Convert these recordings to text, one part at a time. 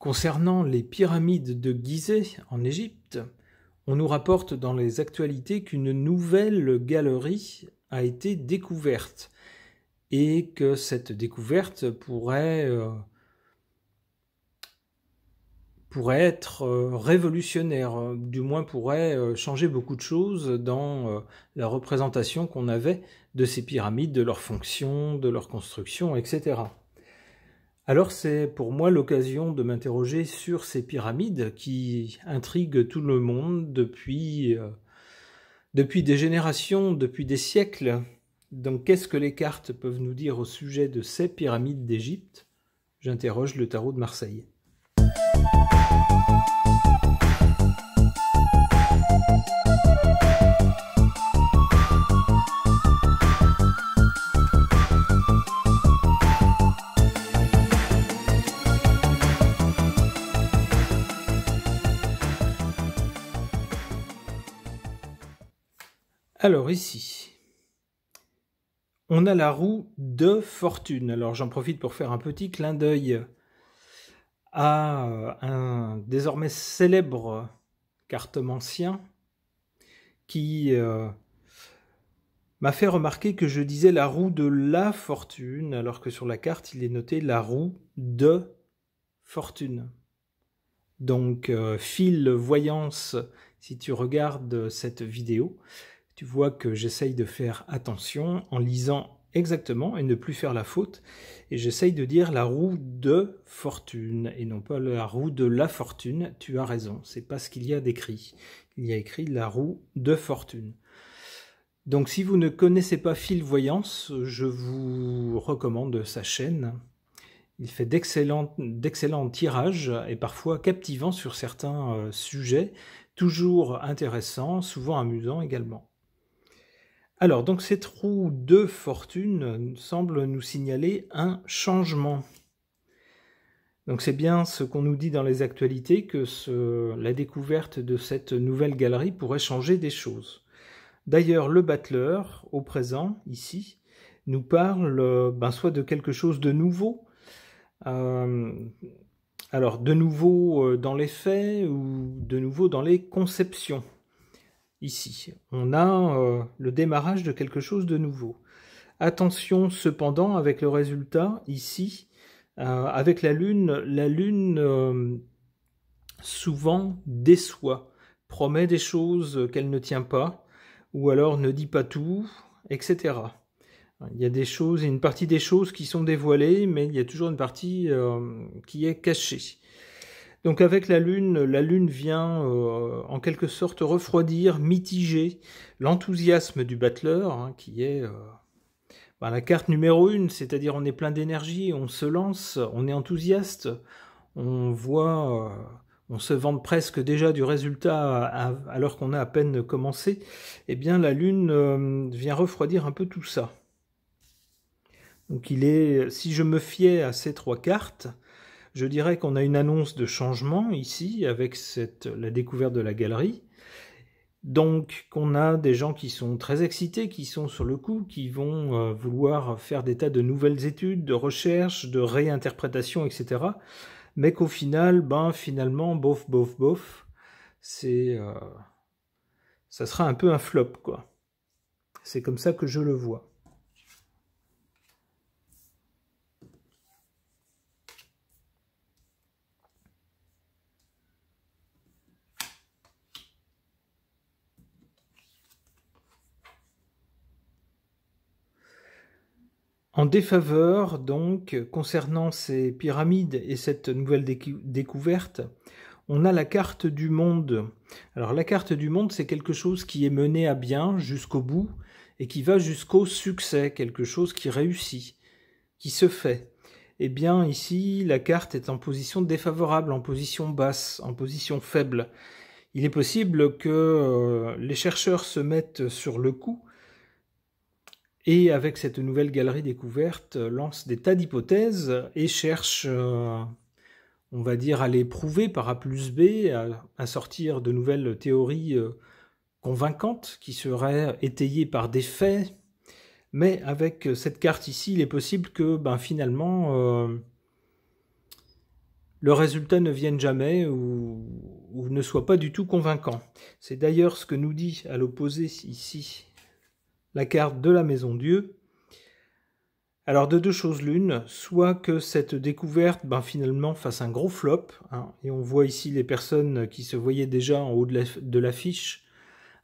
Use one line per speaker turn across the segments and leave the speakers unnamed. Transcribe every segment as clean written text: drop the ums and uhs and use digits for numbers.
Concernant les pyramides de Gizeh en Égypte, on nous rapporte dans les actualités qu'une nouvelle galerie a été découverte et que cette découverte pourrait être révolutionnaire, du moins pourrait changer beaucoup de choses dans la représentation qu'on avait de ces pyramides, de leur fonction, de leur construction, etc. Alors c'est pour moi l'occasion de m'interroger sur ces pyramides qui intriguent tout le monde depuis des générations, depuis des siècles. Donc qu'est-ce que les cartes peuvent nous dire au sujet de ces pyramides d'Égypte? J'interroge le tarot de Marseille. Alors ici, on a la roue de fortune. Alors j'en profite pour faire un petit clin d'œil à un désormais célèbre cartomancien qui m'a fait remarquer que je disais la roue de la fortune, alors que sur la carte il est noté la roue de fortune. Donc fil voyance, si tu regardes cette vidéo, tu vois que j'essaye de faire attention en lisant exactement et ne plus faire la faute. Et j'essaye de dire la roue de fortune et non pas la roue de la fortune. Tu as raison, c'est pas ce qu'il y a d'écrit. Il y a écrit la roue de fortune. Donc si vous ne connaissez pas Fil Voyance, je vous recommande sa chaîne. Il fait d'excellents tirages et parfois captivants sur certains sujets, toujours intéressants, souvent amusants également. Alors, donc cette roue de fortune semble nous signaler un changement. Donc c'est bien ce qu'on nous dit dans les actualités, que la découverte de cette nouvelle galerie pourrait changer des choses. D'ailleurs, le battleur, au présent, ici, nous parle soit de quelque chose de nouveau, alors de nouveau dans les faits ou de nouveau dans les conceptions. Ici, on a le démarrage de quelque chose de nouveau. Attention cependant avec le résultat, ici, avec la Lune souvent déçoit, promet des choses qu'elle ne tient pas, ou alors ne dit pas tout, etc. Il y a des choses, une partie des choses qui sont dévoilées, mais il y a toujours une partie qui est cachée. Donc avec la Lune vient en quelque sorte refroidir, mitiger l'enthousiasme du battleur, qui est la carte numéro 1, c'est-à-dire on est plein d'énergie, on se lance, on est enthousiaste, on voit, on se vante presque déjà du résultat alors qu'on a à peine commencé. Eh bien la Lune vient refroidir un peu tout ça. Donc si je me fiais à ces trois cartes, je dirais qu'on a une annonce de changement ici, avec la découverte de la galerie. Donc qu'on a des gens qui sont très excités, qui sont sur le coup, qui vont vouloir faire des tas de nouvelles études, de recherches, de réinterprétations, etc. Mais qu'au final, finalement, bof, ça sera un peu un flop, quoi. C'est comme ça que je le vois. En défaveur, donc, concernant ces pyramides et cette nouvelle découverte, on a la carte du monde. Alors la carte du monde, c'est quelque chose qui est mené à bien jusqu'au bout et qui va jusqu'au succès, quelque chose qui réussit, qui se fait. Eh bien ici, la carte est en position défavorable, en position basse, en position faible. Il est possible que les chercheurs se mettent sur le coup et avec cette nouvelle galerie découverte, lance des tas d'hypothèses et cherche, on va dire, à les prouver par A plus B, à sortir de nouvelles théories convaincantes qui seraient étayées par des faits. Mais avec cette carte ici, il est possible que finalement, le résultat ne vienne jamais ou ne soit pas du tout convaincant. C'est d'ailleurs ce que nous dit à l'opposé ici la carte de la Maison Dieu. Alors de deux choses l'une, soit que cette découverte finalement fasse un gros flop, hein, et on voit ici les personnes qui se voyaient déjà en haut de l'affiche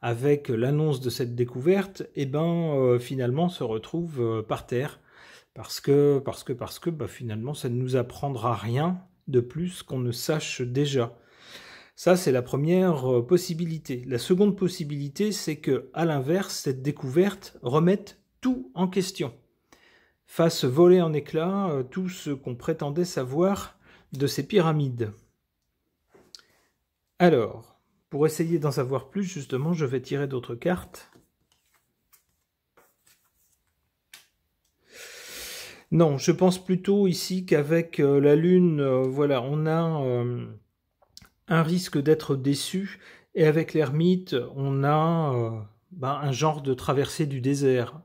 avec l'annonce de cette découverte, et finalement se retrouvent par terre, parce que finalement ça ne nous apprendra rien de plus qu'on ne sache déjà. Ça, c'est la première possibilité. La seconde possibilité, c'est que, à l'inverse, cette découverte remette tout en question, fasse voler en éclats tout ce qu'on prétendait savoir de ces pyramides. Alors, pour essayer d'en savoir plus, justement, je vais tirer d'autres cartes. Non, je pense plutôt ici qu'avec la Lune, voilà, on a un risque d'être déçu, et avec l'ermite, on a un genre de traversée du désert.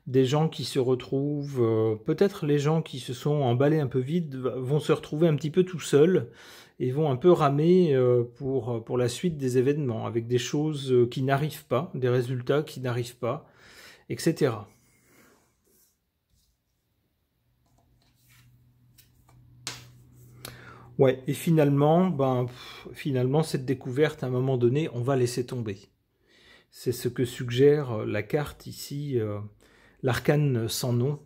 Des gens qui se retrouvent, peut-être les gens qui se sont emballés un peu vite, vont se retrouver un petit peu tout seuls, et vont un peu ramer pour la suite des événements, avec des choses qui n'arrivent pas, des résultats qui n'arrivent pas, etc. Ouais, et finalement, cette découverte, à un moment donné, on va laisser tomber. C'est ce que suggère la carte ici, l'arcane sans nom,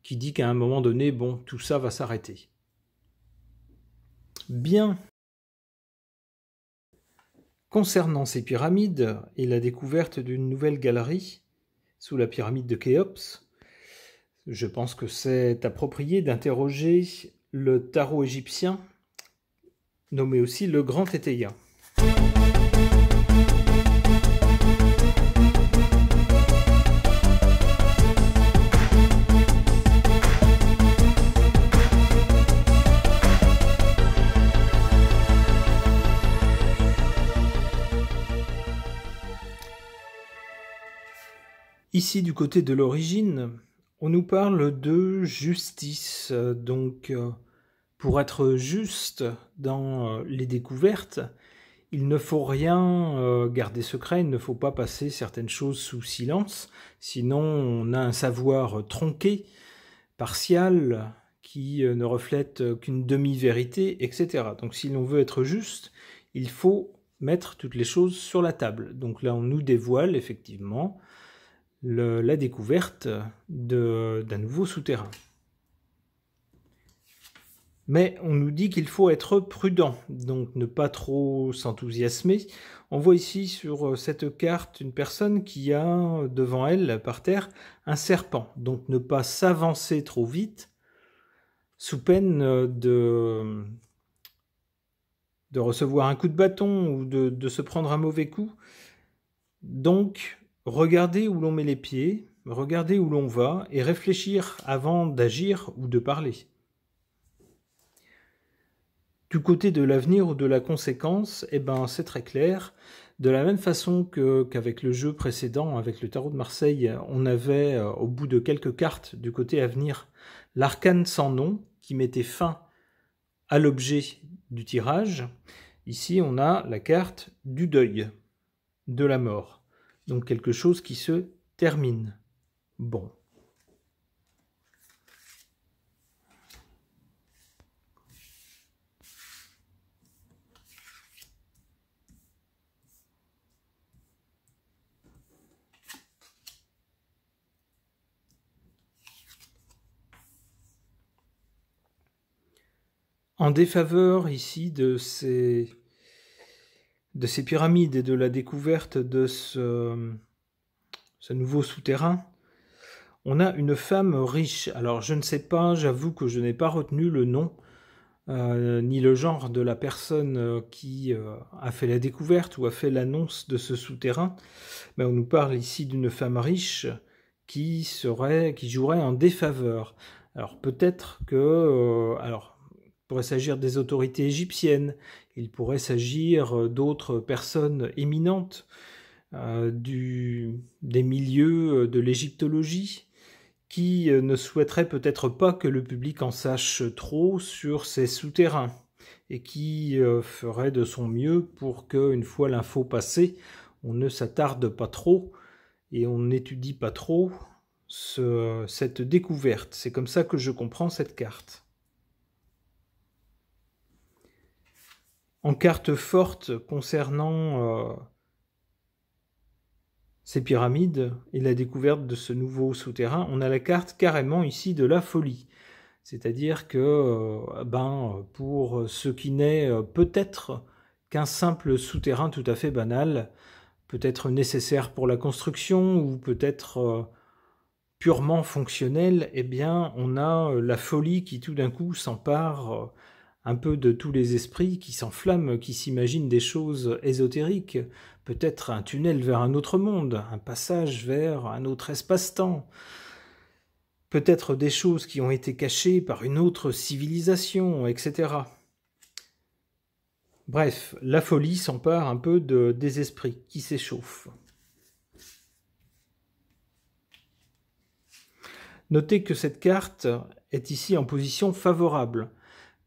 qui dit qu'à un moment donné, bon, tout ça va s'arrêter. Bien. Concernant ces pyramides et la découverte d'une nouvelle galerie sous la pyramide de Khéops, je pense que c'est approprié d'interroger le tarot égyptien, nommé aussi le Grand Tétéia. Ici, du côté de l'origine, on nous parle de justice, donc pour être juste dans les découvertes, il ne faut rien garder secret, il ne faut pas passer certaines choses sous silence, sinon on a un savoir tronqué, partial, qui ne reflète qu'une demi-vérité, etc. Donc si l'on veut être juste, il faut mettre toutes les choses sur la table. Donc là on nous dévoile effectivement la découverte d'un nouveau souterrain. Mais on nous dit qu'il faut être prudent, donc ne pas trop s'enthousiasmer. On voit ici sur cette carte une personne qui a devant elle, par terre, un serpent. Donc ne pas s'avancer trop vite, sous peine de recevoir un coup de bâton ou de se prendre un mauvais coup. Donc, regardez où l'on met les pieds, regardez où l'on va et réfléchir avant d'agir ou de parler. Du côté de l'avenir ou de la conséquence, c'est très clair. De la même façon qu'avec le jeu précédent, avec le tarot de Marseille, on avait au bout de quelques cartes du côté avenir l'arcane sans nom qui mettait fin à l'objet du tirage. Ici, on a la carte du deuil, de la mort. Donc quelque chose qui se termine. Bon. En défaveur ici de ces pyramides et de la découverte de ce nouveau souterrain, on a une femme riche. Alors je ne sais pas, j'avoue que je n'ai pas retenu le nom, ni le genre de la personne qui a fait la découverte ou a fait l'annonce de ce souterrain, mais on nous parle ici d'une femme riche qui jouerait en défaveur. Alors peut-être que... il pourrait s'agir des autorités égyptiennes, il pourrait s'agir d'autres personnes éminentes des milieux de l'égyptologie qui ne souhaiteraient peut-être pas que le public en sache trop sur ces souterrains. et qui ferait de son mieux pour qu'une fois l'info passée, on ne s'attarde pas trop et on n'étudie pas trop cette découverte. C'est comme ça que je comprends cette carte. En carte forte concernant ces pyramides et la découverte de ce nouveau souterrain, on a la carte carrément ici de la folie. C'est-à-dire que pour ce qui n'est peut-être qu'un simple souterrain tout à fait banal, peut-être nécessaire pour la construction ou peut-être purement fonctionnel, eh bien on a la folie qui tout d'un coup s'empare un peu de tous les esprits, qui s'enflamment, qui s'imaginent des choses ésotériques, peut-être un tunnel vers un autre monde, un passage vers un autre espace-temps, peut-être des choses qui ont été cachées par une autre civilisation, etc. Bref, la folie s'empare un peu des esprits qui s'échauffent. Notez que cette carte est ici en position favorable,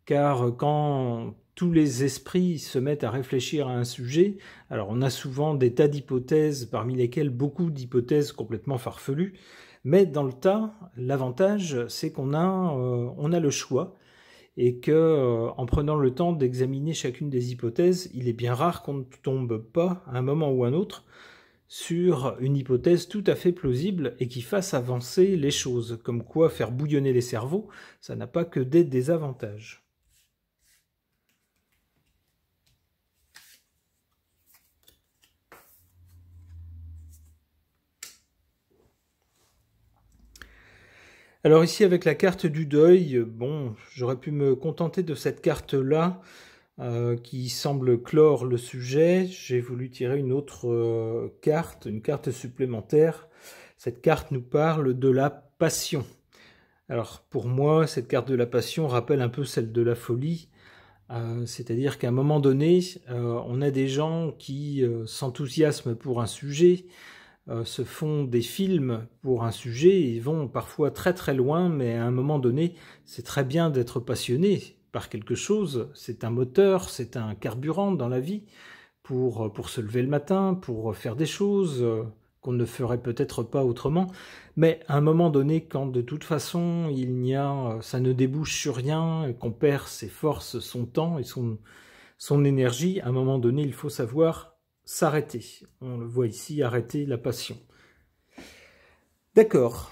car quand tous les esprits se mettent à réfléchir à un sujet, alors on a souvent des tas d'hypothèses, parmi lesquelles beaucoup d'hypothèses complètement farfelues, mais dans le tas, l'avantage, c'est qu'on a le choix, et que en prenant le temps d'examiner chacune des hypothèses, il est bien rare qu'on ne tombe pas, à un moment ou à un autre, sur une hypothèse tout à fait plausible et qui fasse avancer les choses. Comme quoi faire bouillonner les cerveaux, ça n'a pas que des désavantages. Alors ici avec la carte du deuil, bon, j'aurais pu me contenter de cette carte-là, qui semble clore le sujet. J'ai voulu tirer une autre carte, une carte supplémentaire. Cette carte nous parle de la passion. Alors pour moi, cette carte de la passion rappelle un peu celle de la folie. C'est-à-dire qu'à un moment donné, on a des gens qui s'enthousiasment pour un sujet, se font des films pour un sujet, ils vont parfois très très loin, mais à un moment donné, c'est très bien d'être passionné par quelque chose, c'est un moteur, c'est un carburant dans la vie pour se lever le matin, pour faire des choses qu'on ne ferait peut-être pas autrement, mais à un moment donné, quand de toute façon ça ne débouche sur rien, qu'on perd ses forces, son temps et son énergie, à un moment donné, il faut savoir s'arrêter. On le voit ici, arrêter la passion. D'accord.